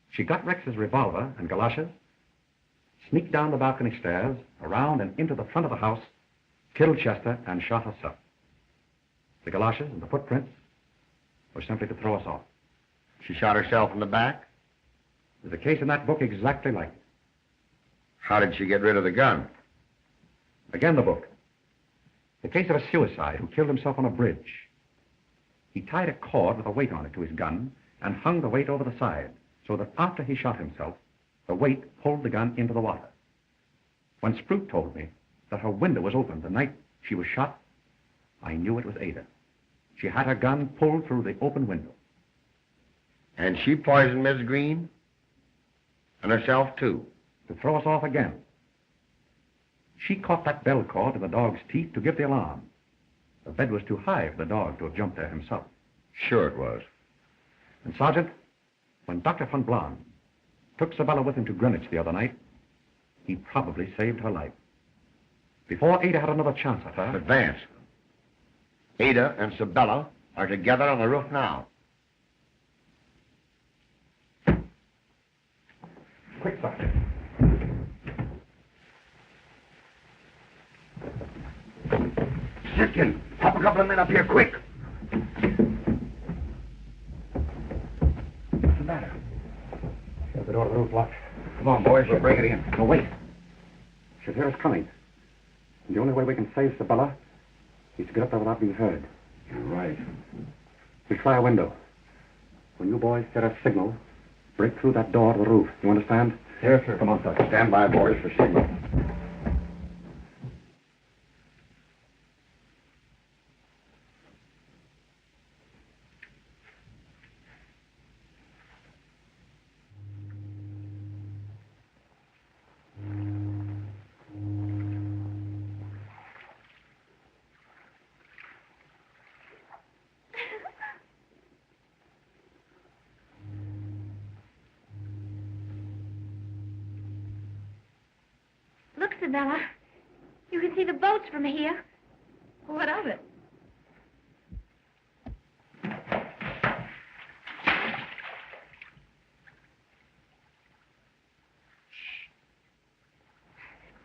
She got Rex's revolver and galoshes, sneaked down the balcony stairs, around and into the front of the house, killed Chester, and shot herself. The galoshes and the footprints were simply to throw us off. She shot herself in the back? There's a case in that book exactly like it. How did she get rid of the gun? Again, the book. The case of a suicide who killed himself on a bridge. He tied a cord with a weight on it to his gun and hung the weight over the side so that after he shot himself, the weight pulled the gun into the water. When Sprout told me that her window was open the night she was shot, I knew it was Ada. She had her gun pulled through the open window. And she poisoned Miss Greene? And herself, too? To throw us off again. She caught that bell cord in the dog's teeth to give the alarm. The bed was too high for the dog to have jumped there himself. Sure it was. And, Sergeant, when Dr. von Blum took Sabella with him to Greenwich the other night, he probably saved her life. Before Ada had another chance at her... But Vance, Ada and Sabella are together on the roof now. Quick, Sergeant. Simpkin, hop a couple of men up here, quick. What's the matter? The door of the roof locked. Come on, boys, we'll break it in. No, wait. She'll hear us coming. And the only way we can save Sabella is to get up there without being heard. You're right. We'll try a window. When you boys get a signal, break through that door to the roof. You understand? Yes, sir. Come on, Sergeant. Stand by, boys, for signal. Look, Sabella. You can see the boats from here. What of it?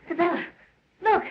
Sabella, look.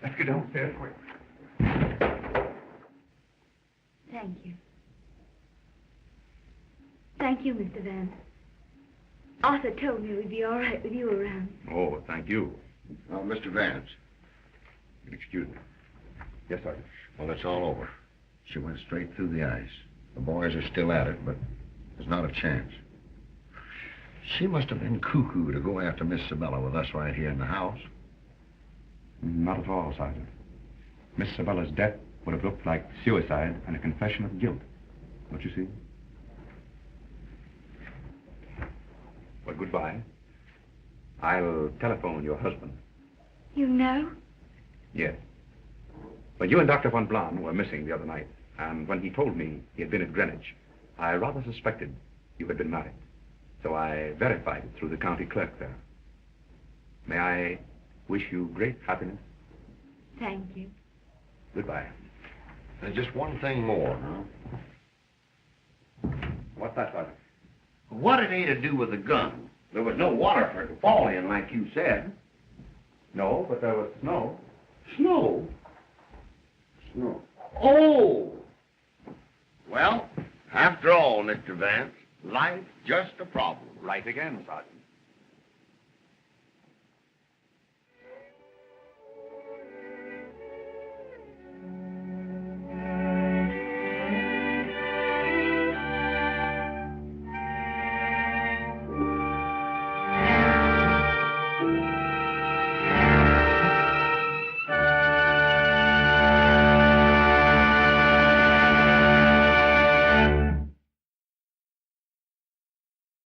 Let's get downstairs quick. Thank you. Thank you, Mr. Vance. Arthur told me we'd be all right with you around. Oh, thank you. Oh, Mr. Vance. Excuse me. Yes, Sergeant. Well, it's all over. She went straight through the ice. The boys are still at it, but there's not a chance. She must have been cuckoo to go after Miss Sabella with us right here in the house. Not at all, Sergeant. Miss Sabella's death would have looked like suicide and a confession of guilt. Don't you see? Well, goodbye. I'll telephone your husband. You know? Yes. When you and Dr. von Blahn were missing the other night, and when he told me he had been at Greenwich, I rather suspected you had been married. So I verified it through the county clerk there. May I wish you great happiness? Thank you. Goodbye. And just one thing more, huh? What's that, Sergeant? What did Ada do with the gun? There was no water for it to fall in, like you said. No, but there was snow. Snow? Snow. Oh! Well, after all, Mr. Vance, life's just a problem. Right again, Sergeant.